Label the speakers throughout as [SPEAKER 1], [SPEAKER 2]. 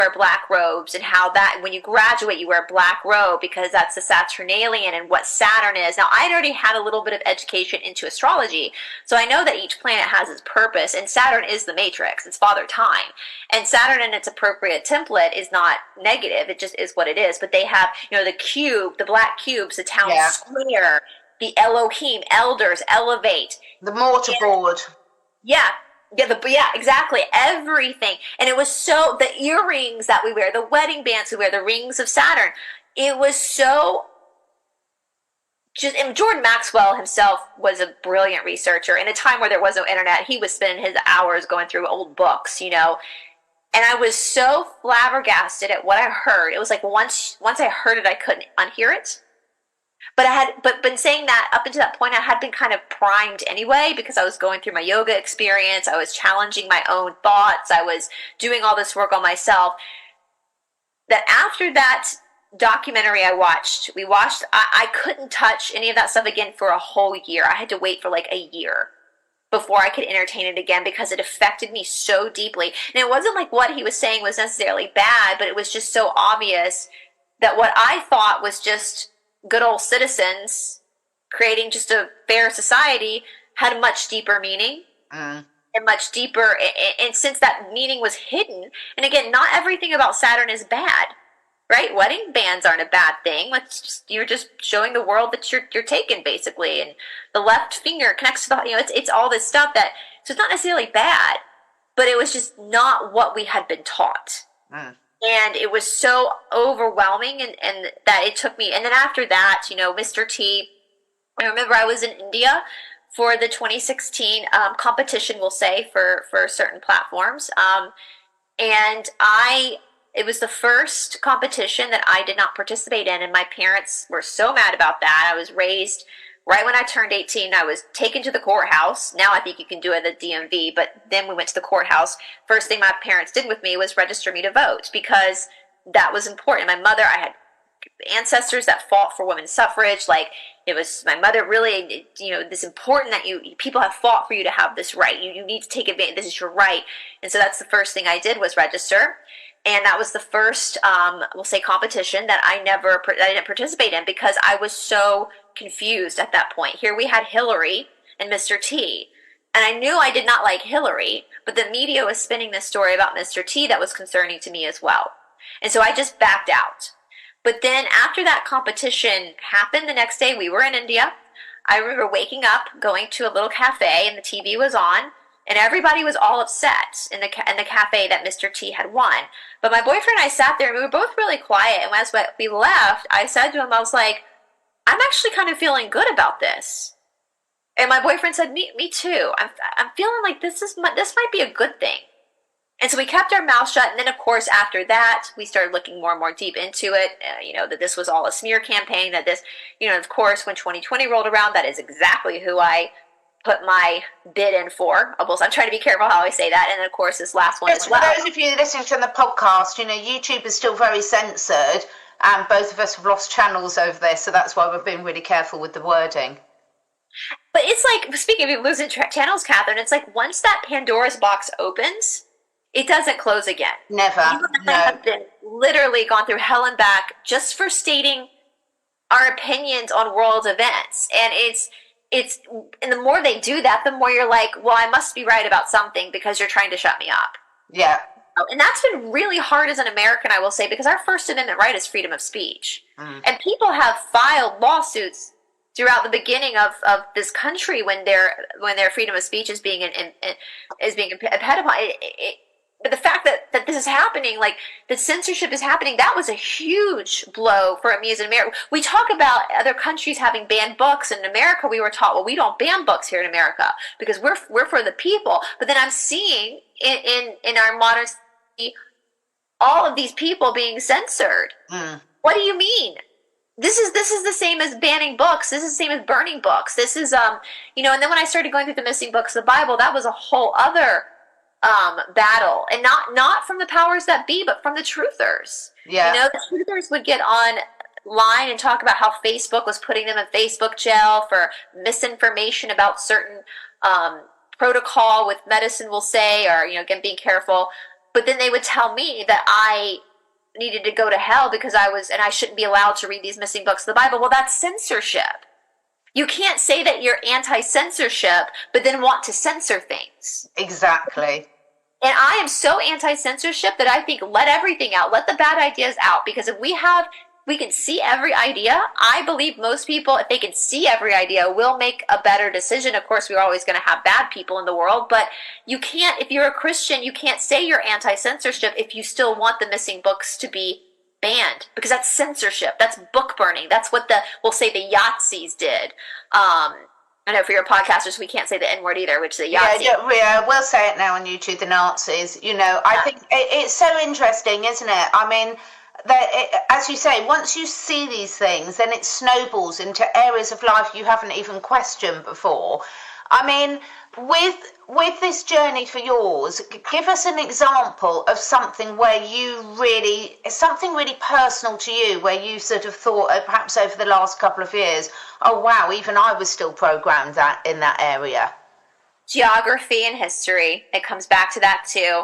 [SPEAKER 1] wear black robes, and how that when you graduate you wear a black robe because that's the Saturnalian and what Saturn is. Now, I'd already had a little bit of education into astrology, so I know that each planet has its purpose, and Saturn is the matrix, it's Father Time. And Saturn in its appropriate template is not negative, it just is what it is. But they have, the cube, the black cubes, the town square, the Elohim, elders, elevate.
[SPEAKER 2] The mortarboard.
[SPEAKER 1] Yeah. Yeah, exactly. Everything. And it was so, the earrings that we wear, the wedding bands we wear, the rings of Saturn, it was so just, and Jordan Maxwell himself was a brilliant researcher. In a time where there was no internet, he was spending his hours going through old books, and I was so flabbergasted at what I heard. It was like once I heard it, I couldn't unhear it. But been saying that up until that point, I had been kind of primed anyway because I was going through my yoga experience. I was challenging my own thoughts. I was doing all this work on myself. That after that documentary I couldn't touch any of that stuff again for a whole year. I had to wait for like a year before I could entertain it again because it affected me so deeply. And it wasn't like what he was saying was necessarily bad, but it was just so obvious that what I thought was just good old citizens creating just a fair society had a much deeper meaning and much deeper. And since that meaning was hidden, and again, not everything about Saturn is bad, right? Wedding bands aren't a bad thing. You're just showing the world that you're taken, basically. And the left finger connects to the, it's all this stuff so it's not necessarily bad, but it was just not what we had been taught. And it was so overwhelming and that it took me. And then after that, Mr. T, I remember I was in India for the 2016 competition, we'll say, for certain platforms. And it was the first competition that I did not participate in. And my parents were so mad about that. I was raised right when I turned 18, I was taken to the courthouse. Now I think you can do it at the DMV, but then we went to the courthouse. First thing my parents did with me was register me to vote because that was important. My mother, I had ancestors that fought for women's suffrage. Like, it was my mother really, this important that people have fought for you to have this right. You need to take advantage. This is your right. And so that's the first thing I did was register. And that was the first, we'll say, competition that I didn't participate in because I was so confused at that point. Here we had Hillary and Mr. T. And I knew I did not like Hillary, but the media was spinning this story about Mr. T that was concerning to me as well. And so I just backed out. But then after that competition happened the next day, we were in India. I remember waking up, going to a little cafe, and the TV was on. And everybody was all upset in the cafe that Mr. T had won. But my boyfriend and I sat there, and we were both really quiet. And as we left, I said to him, I was like, I'm actually kind of feeling good about this. And my boyfriend said, me too. I'm feeling like this might be a good thing. And so we kept our mouth shut. And then, of course, after that, we started looking more and more deep into it, that this was all a smear campaign, that this, of course, when 2020 rolled around, that is exactly who I put my bid in for. I'm trying to be careful how I say that. And then, of course, this last one as well.
[SPEAKER 2] For those of you listening to the podcast, YouTube is still very censored, and both of us have lost channels over this, so that's why we've been really careful with the wording.
[SPEAKER 1] But it's like, speaking of losing channels, Catherine, it's like once that Pandora's box opens, it doesn't close again.
[SPEAKER 2] Never.
[SPEAKER 1] You and I have been literally gone through hell and back just for stating our opinions on world events. And and the more they do that, the more you're like, well, I must be right about something because you're trying to shut me up.
[SPEAKER 2] Yeah.
[SPEAKER 1] And that's been really hard as an American, I will say, because our First Amendment right is freedom of speech. And people have filed lawsuits throughout the beginning of this country when their freedom of speech is being impeded upon. But the fact that this is happening, like the censorship is happening, that was a huge blow for me as an American. We talk about other countries having banned books. In America, we were taught, well, we don't ban books here in America because we're for the people. But then I'm seeing in our modern society all of these people being censored. What do you mean? This is the same as banning books. This is the same as burning books. This is and then when I started going through the missing books of the Bible, that was a whole other battle, and not from the powers that be, but from the truthers.
[SPEAKER 2] Yeah.
[SPEAKER 1] The truthers would get online and talk about how Facebook was putting them in Facebook jail for misinformation about certain protocol with medicine, we'll say, or again, being careful. but then they would tell me that I needed to go to hell because and I shouldn't be allowed to read these missing books of the Bible. Well, that's censorship. You can't say that you're anti-censorship, but then want to censor things.
[SPEAKER 2] Exactly.
[SPEAKER 1] And I am so anti-censorship that I think let everything out. Let the bad ideas out. Because if we can see every idea, I believe most people, if they can see every idea, will make a better decision. Of course, we're always going to have bad people in the world, but you can't, if you're a Christian, you can't say you're anti-censorship if you still want the missing books to be banned, because that's censorship. That's book burning. That's what we'll say the Yahtzees did. I know for your podcasters, we can't say the N word either, which is the Yahtzee.
[SPEAKER 2] Yeah, we'll say it now on YouTube, the Nazis. I think it's so interesting, isn't it? I mean, as you say, once you see these things, then it snowballs into areas of life you haven't even questioned before. I mean, with this journey for yours, give us an example of something where something really personal to you, where you sort of thought, perhaps over the last couple of years, oh wow, even I was still programmed in that area.
[SPEAKER 1] Geography and history. It comes back to that too.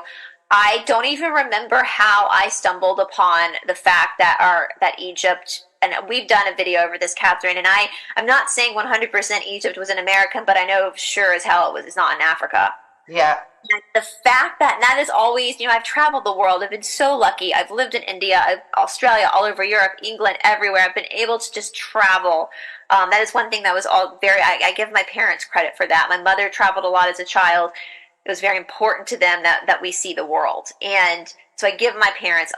[SPEAKER 1] I don't even remember how I stumbled upon the fact that Egypt, and we've done a video over this, Catherine, and I'm not saying 100% Egypt was in America, but I know sure as hell it's not in Africa.
[SPEAKER 2] Yeah.
[SPEAKER 1] And the fact that is always, I've traveled the world. I've been so lucky. I've lived in India, Australia, all over Europe, England, everywhere. I've been able to just travel. That is one thing that was all I give my parents credit for that. My mother traveled a lot as a child. It was very important to them that we see the world. And so I give my parents